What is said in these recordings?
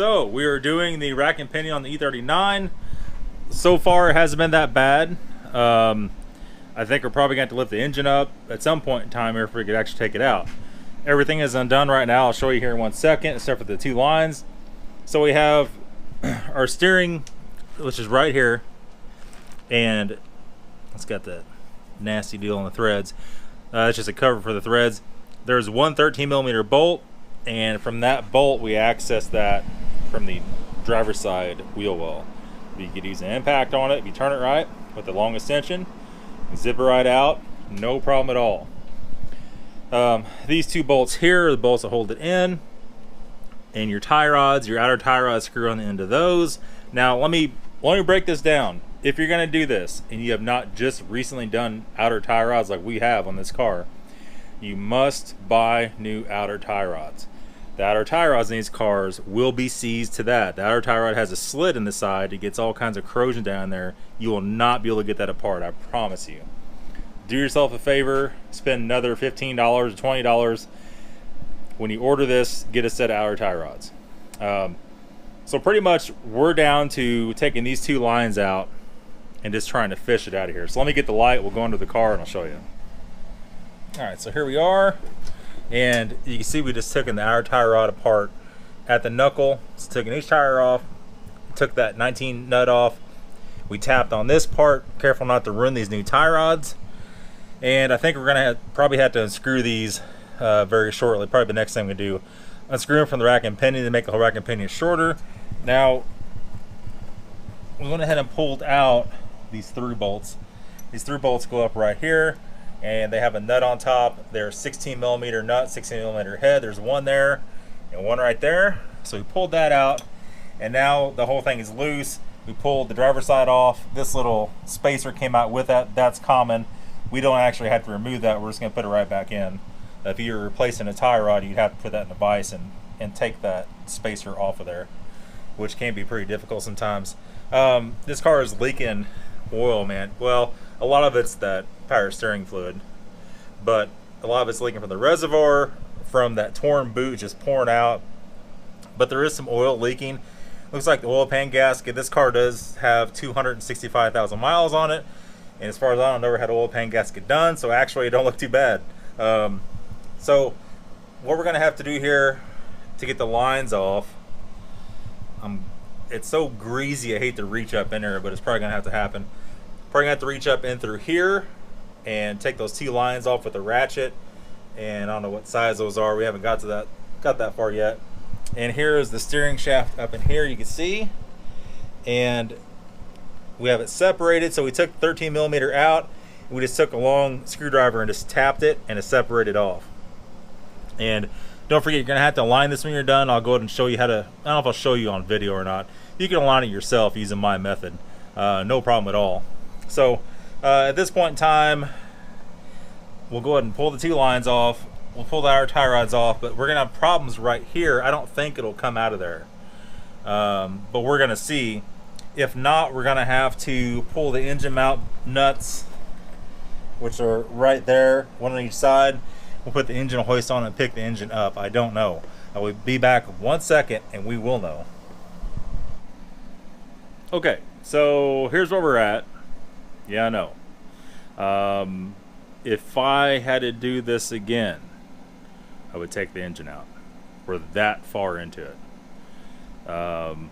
So we are doing the rack and pinion on the E39. So far it hasn't been that bad. I think we're probably going to have to lift the engine up at some point in time here if we could actually take it out. Everything is undone right now. I'll show you here in 1 second, except for the two lines. So we have our steering, which is right here, and it's got that nasty deal on the threads. It's just a cover for the threads. There's one 13mm bolt, and from that bolt we access that from the driver's side wheel well. You could use an impact on it if you turn it right with the long extension. Zip it right out, no problem at all. These two bolts here are the bolts that hold it in, and your tie rods, your outer tie rods screw on the end of those. Now let me break this down. If you're going to do this and you have not just recently done outer tie rods like we have on this car, you must buy new outer tie rods. The outer tie rods in these cars will be seized to that. The outer tie rod has a slit in the side. It gets all kinds of corrosion down there. You will not be able to get that apart, I promise you. Do yourself a favor, spend another $15 or $20. When you order this, get a set of outer tie rods. So pretty much we're down to taking these two lines out and just trying to fish it out of here. So let me get the light, we'll go into the car and I'll show you. Alright, so here we are, and you can see we just took the outer tie rod apart at the knuckle. So took each tire off, took that 19 nut off, we tapped on this part, careful not to ruin these new tie rods, and I think we're going to probably have to unscrew these very shortly. Probably the next thing we do, unscrew them from the rack and pinion to make the whole rack and pinion shorter. Now we went ahead and pulled out these through bolts. These through bolts go up right here, and they have a nut on top. They're 16mm nut, 16mm head. There's one there and one right there. So we pulled that out, and now the whole thing is loose. We pulled the driver's side off. This little spacer came out with that. That's common. We don't actually have to remove that. We're just going to put it right back in. If you're replacing a tie rod, you'd have to put that in the vise and take that spacer off of there, which can be pretty difficult sometimes. This car is leaking oil, man. Well, a lot of it's that power steering fluid, but a lot of it's leaking from the reservoir, from that torn boot just pouring out. But there is some oil leaking. Looks like the oil pan gasket. This car does have 265,000 miles on it, and as far as I know, never had an oil pan gasket done, so actually it don't look too bad. So what we're gonna have to do here to get the lines off, it's so greasy I hate to reach up in there, but it's probably gonna have to happen. Probably gonna have to reach up in through here and take those two lines off with a ratchet, and I don't know what size those are. We haven't got that far yet. And here is the steering shaft up in here, you can see, and we have it separated. So we took 13mm out, and we just took a long screwdriver and just tapped it, and it separated off. And don't forget, you're gonna have to align this when you're done. I'll go ahead and show you how to, I don't know if I'll show you on video or not. You can align it yourself using my method. No problem at all. So at this point in time, we'll go ahead and pull the two lines off. We'll pull the outer tie rods off, but we're gonna have problems right here. I don't think it'll come out of there, but we're gonna see. If not, we're gonna have to pull the engine mount nuts, which are right there, one on each side. We'll put the engine hoist on and pick the engine up. I don't know. I will be back 1 second and we will know. Okay, so here's where we're at. Yeah, I know. If I had to do this again, I would take the engine out. We're that far into it. On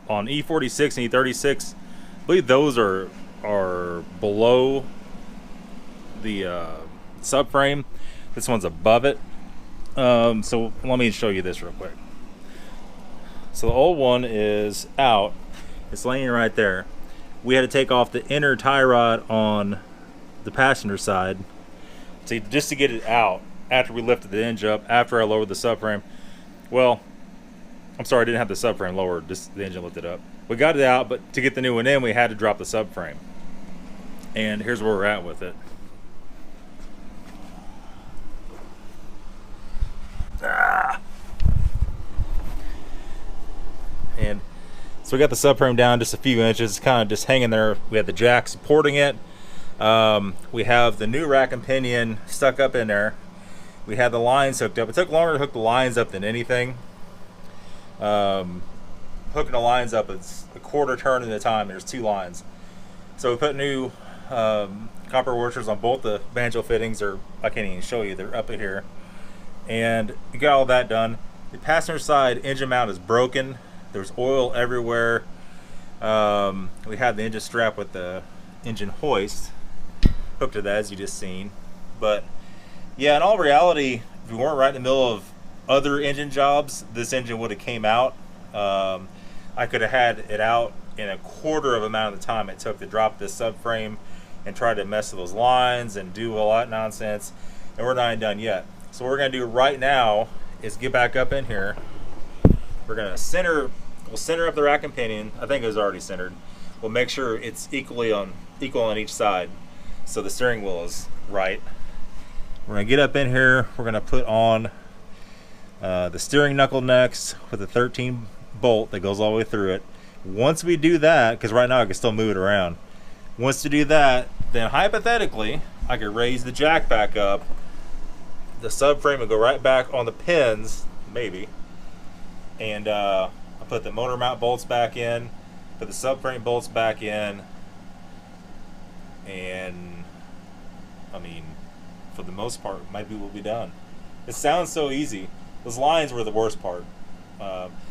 E46 and E36, I believe those are below the subframe. This one's above it. So let me show you this real quick. So the old one is out. It's laying right there. We had to take off the inner tie rod on the passenger side just to get it out after we lifted the engine up, after I lowered the subframe. Well, I'm sorry, I didn't have the subframe lowered, just the engine lifted up. We got it out, but to get the new one in, we had to drop the subframe. And here's where we're at with it. And so we got the subframe down just a few inches, kind of just hanging there. We had the jack supporting it. We have the new rack and pinion stuck up in there. We had the lines hooked up. It took longer to hook the lines up than anything. hooking the lines up. It's a quarter turn at a time. There's 2 lines. So we put new copper washers on both the banjo fittings, or I can't even show you, they're up in here. And we got all that done. The passenger side engine mount is broken. There's oil everywhere. We have the engine strap with the engine hoist hooked to that, as you just seen. But yeah, in all reality, if we weren't right in the middle of other engine jobs, this engine would have came out. I could have had it out in a quarter of the amount of the time it took to drop this subframe and try to mess with those lines and do a lot of nonsense, and we're not even done yet. So what we're going to do right now is get back up in here. We're going to center, we'll center up the rack and pinion. I think it was already centered. We'll make sure it's equal on each side, so the steering wheel is right. We're going to get up in here. We're going to put on the steering knuckle next with a 13 bolt that goes all the way through it. Once we do that, because right now I can still move it around. Once to do that, then hypothetically, I could raise the jack back up. The subframe will go right back on the pins, maybe. And I'll put the motor mount bolts back in, put the subframe bolts back in. And, I mean, for the most part, maybe we'll be done. It sounds so easy. Those lines were the worst part.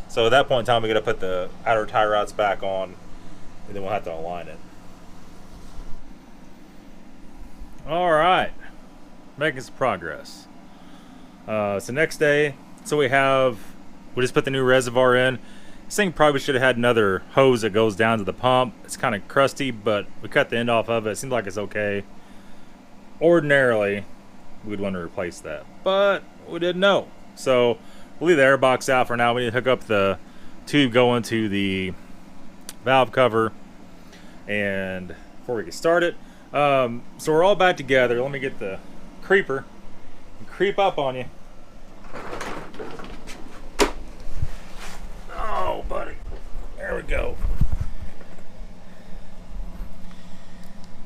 So at that point in time, we got to put the outer tie rods back on, and then we'll have to align it. All right, making some progress. So next day, so we just put the new reservoir in. This thing probably should have had another hose that goes down to the pump. It's kind of crusty, but we cut the end off of it. It seems like it's okay. Ordinarily, we'd want to replace that, but we didn't know. So we'll leave the air box out for now. We need to hook up the tube going to the valve cover, and before we get started, so we're all back together. Let me get the creeper and creep up on you. Oh, buddy. There we go.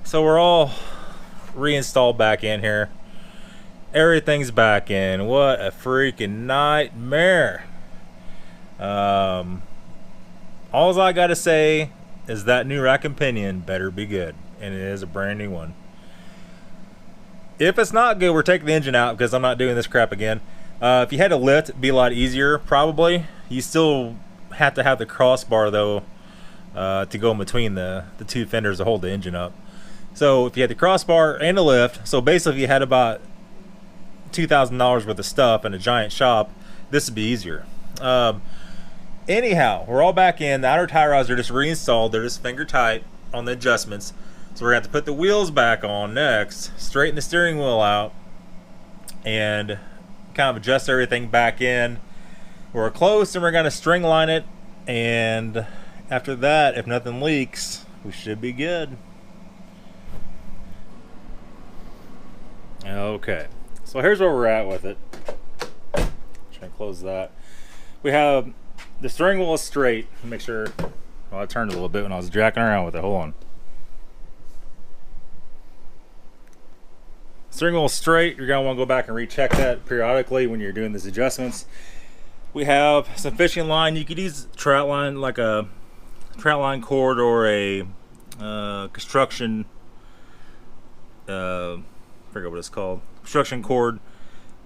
So we're all reinstalled back in here. Everything's back in. What a freaking nightmare. All I gotta say is that new rack and pinion better be good, and it is a brand new one. If it's not good, we're taking the engine out because I'm not doing this crap again. If you had to lift, it'd be a lot easier probably. You still have to have the crossbar though, to go in between the 2 fenders to hold the engine up. So if you had the crossbar and a lift, so basically if you had about $2,000 worth of stuff in a giant shop, this would be easier. Anyhow, we're all back in. The outer tie rods are just reinstalled. They're just finger tight on the adjustments. So we're going to have to put the wheels back on next, straighten the steering wheel out, and kind of adjust everything back in. We're close, and we're going to string line it, and after that, if nothing leaks, we should be good. Okay, so here's where we're at with it. Try to close that. We have the steering wheel is straight. Make sure, well, I turned a little bit when I was jacking around with it. Hold on. Steering wheel is straight. You're gonna want to go back and recheck that periodically when you're doing these adjustments. We have some fishing line. You could use trout line, like a trout line cord, or a construction, I forget what it's called, construction cord.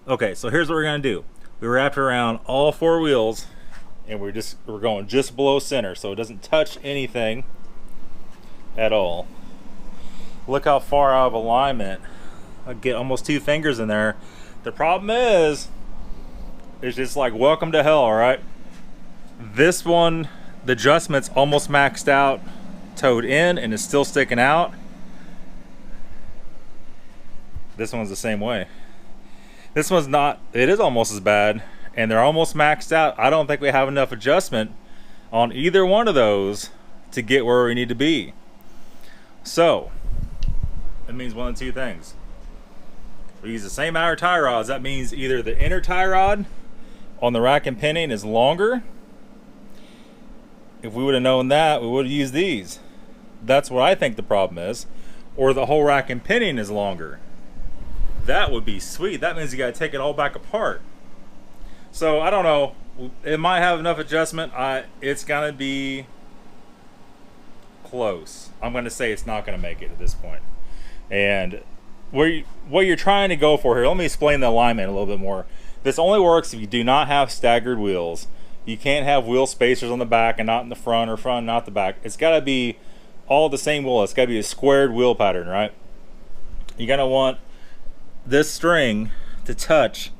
Okay, so here's what we're gonna do. We wrapped around all 4 wheels, and we're going just below center, so it doesn't touch anything at all. Look how far out of alignment. I get almost 2 fingers in there. The problem is, it's just like welcome to hell, all right? This one, the adjustment's almost maxed out, towed in, and it's still sticking out. This one's the same way. This one's not, it is almost as bad, and they're almost maxed out. I don't think we have enough adjustment on either one of those to get where we need to be. So, it means one of 2 things. We use the same outer tie rods. That means either the inner tie rod on the rack and pinion is longer. If we would have known that, we would have used these. That's what I think the problem is. Or the whole rack and pinion is longer. That would be sweet. That means you got to take it all back apart. So I don't know. it might have enough adjustment. It's gonna be close. I'm gonna say it's not gonna make it at this point. And what you're trying to go for here, let me explain the alignment a little bit more. This only works if you do not have staggered wheels. You can't have wheel spacers on the back and not in the front, or front and not the back. It's got to be all the same wheel. It's got to be a squared wheel pattern, right? You're going to want this string to touch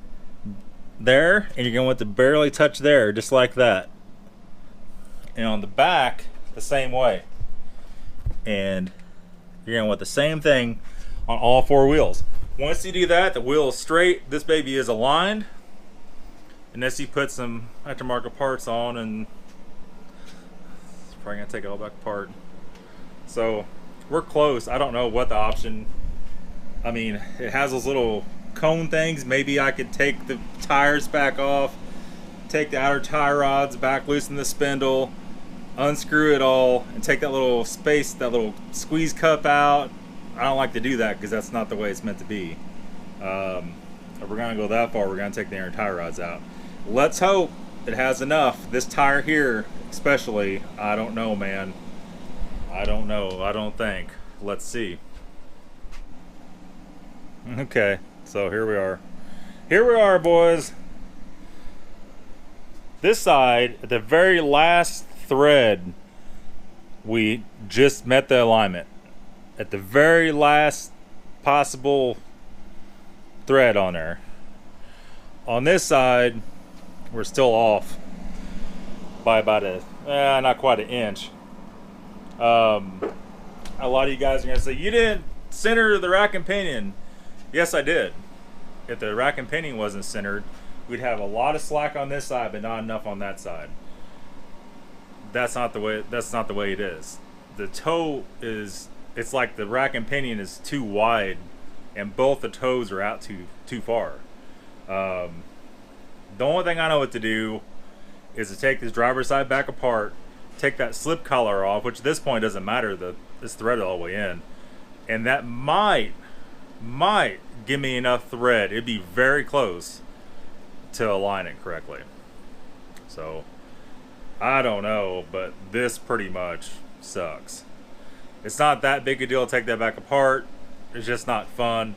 there, and you're going to want to barely touch there, just like that. And on the back, the same way. And you're going to want the same thing on all four wheels. Once you do that, the wheel is straight. This baby is aligned. Unless you put some aftermarket parts on, and it's probably gonna take it all back apart. So we're close. I don't know what the option. I mean, it has those little cone things. Maybe I could take the tires back off, take the outer tie rods back, loosen the spindle, unscrew it all, and take that little space, that little squeeze cup out. I don't like to do that because that's not the way it's meant to be. If we're gonna go that far, we're gonna take the inner tie rods out. Let's hope it has enough. This tire here, especially, I don't know, man. I don't know. I don't think. Let's see. Okay, so here we are. Here we are, boys. This side, at the very last thread, we just met the alignment. At the very last possible thread on there. On this side, we're still off by about not quite an inch. A lot of you guys are gonna say, you didn't center the rack and pinion. Yes, I did. If the rack and pinion wasn't centered, we'd have a lot of slack on this side, but not enough on that side. That's not the way it is. The toe is, it's like the rack and pinion is too wide, and both the toes are out too far. The only thing I know what to do is to take this driver's side back apart, take that slip collar off, which at this point doesn't matter, it's threaded all the way in, and that might give me enough thread. It'd be very close to align it correctly. So I don't know, but this pretty much sucks. It's not that big a deal to take that back apart. It's just not fun.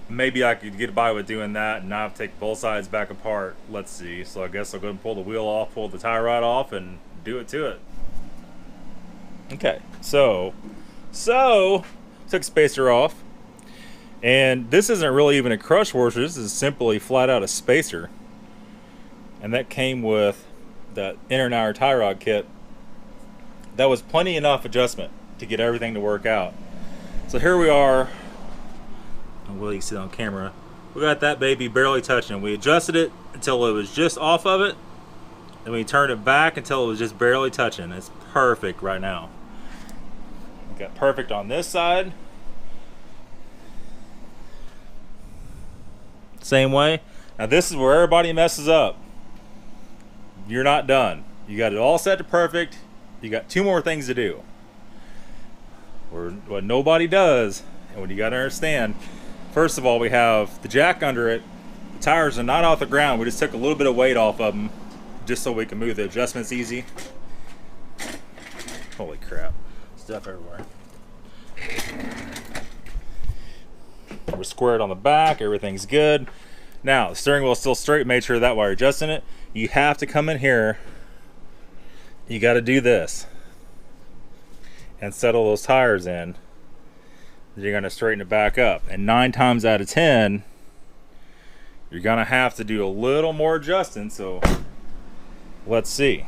Maybe I could get by with doing that and not have to take both sides back apart. Let's see. So I guess I'll go and pull the wheel off, pull the tie rod off, and do it to it. Okay, so took spacer off, and this isn't really even a crush washer. This is simply flat out a spacer, and that came with that inner and outer tie rod kit. That was plenty enough adjustment to get everything to work out. So here we are. Will you see it on camera? We got that baby barely touching. We adjusted it until it was just off of it, and we turned it back until it was just barely touching. It's perfect right now. We got perfect on this side. Same way. Now this is where everybody messes up. You're not done. You got it all set to perfect. You got two more things to do. What nobody does, and what you got to understand, first of all, we have the jack under it. The tires are not off the ground. We just took a little bit of weight off of them just so we can move the adjustments easy. Holy crap. Stuff everywhere. We're squared on the back. Everything's good. Now, the steering wheel is still straight. Made sure that while you're adjusting it, you have to come in here. You got to do this and settle those tires in. You're going to straighten it back up, and 9 times out of 10 you're going to have to do a little more adjusting. So let's see.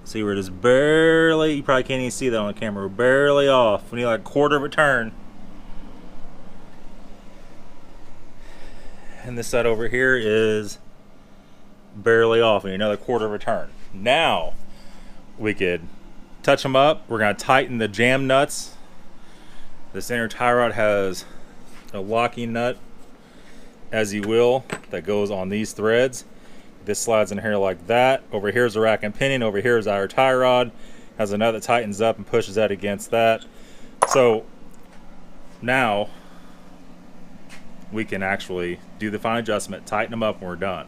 See, we're just barely, you probably can't even see that on the camera, we're barely off. We need like a quarter of a turn. And this side over here is barely off. We need another quarter of a turn. Now we could touch them up. We're going to tighten the jam nuts. This inner tie rod has a locking nut, as you will, that goes on these threads. This slides in here like that. Over here is a rack and pinion. Over here is our tie rod. Has a nut that tightens up and pushes that against that. So now we can actually do do the fine adjustment, tighten them up, and we're done.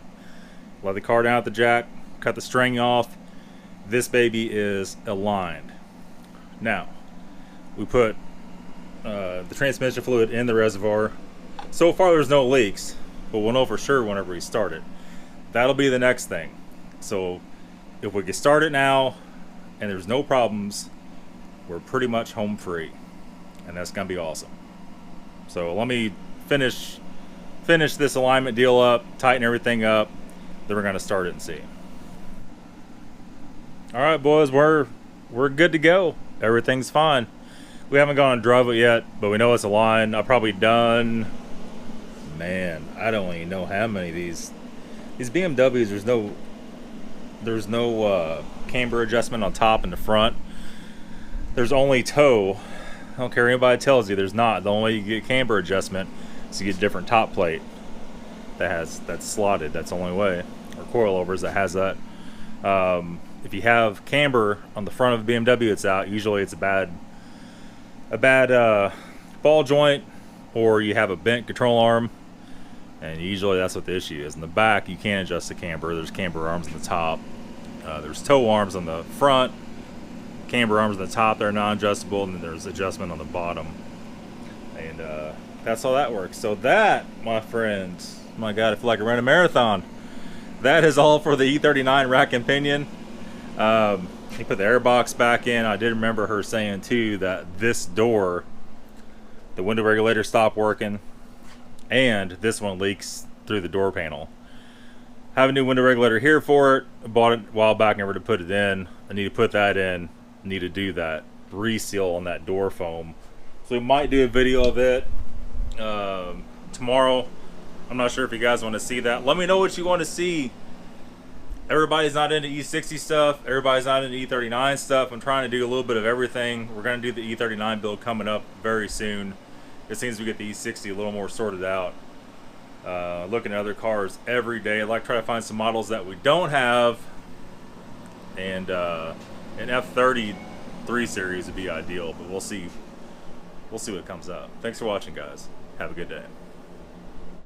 Let the car down at the jack, cut the string off. This baby is aligned. Now, we put the transmission fluid in the reservoir. So far there's no leaks, but we'll know for sure whenever we start it. That'll be the next thing. So if we can start it now and there's no problems, we're pretty much home free, and that's gonna be awesome. So let me finish this alignment deal up, tighten everything up, then we're gonna start it and see. All right, boys, we're good to go. Everything's fine. We haven't gone and drove it yet, but we know it's aligned. I've probably done, man, I don't even know how many of these BMWs. There's no camber adjustment on top and the front. There's only toe. I don't care what anybody tells you, there's not. The only way you get camber adjustment is you get a different top plate that's slotted. That's the only way. Or coilovers that has that. If you have camber on the front of a BMW, it's out. Usually it's a bad ball joint, or you have a bent control arm, and usually that's what the issue is. In the back, you can't adjust the camber. There's camber arms on the top. There's toe arms on the front, camber arms on the top. They're non-adjustable, and then there's adjustment on the bottom. And that's how that works. So that, my friends, my God, I feel like I ran a marathon. That is all for the E39 rack and pinion. He put the airbox back in. I did remember her saying too that this door, the window regulator stopped working, and this one leaks through the door panel. Have a new window regulator here for it. I bought it a while back, never to put it in. I need to put that in. I need to do that reseal on that door foam. So we might do a video of it tomorrow. I'm not sure if you guys want to see that. Let me know what you want to see. Everybody's not into E60 stuff. Everybody's not into E39 stuff. I'm trying to do a little bit of everything. We're going to do the E39 build coming up very soon. As soon as we get the E60 a little more sorted out. Looking at other cars every day. I'd like to try to find some models that we don't have. And an F30 3 Series would be ideal. But we'll see. We'll see what comes up. Thanks for watching, guys. Have a good day.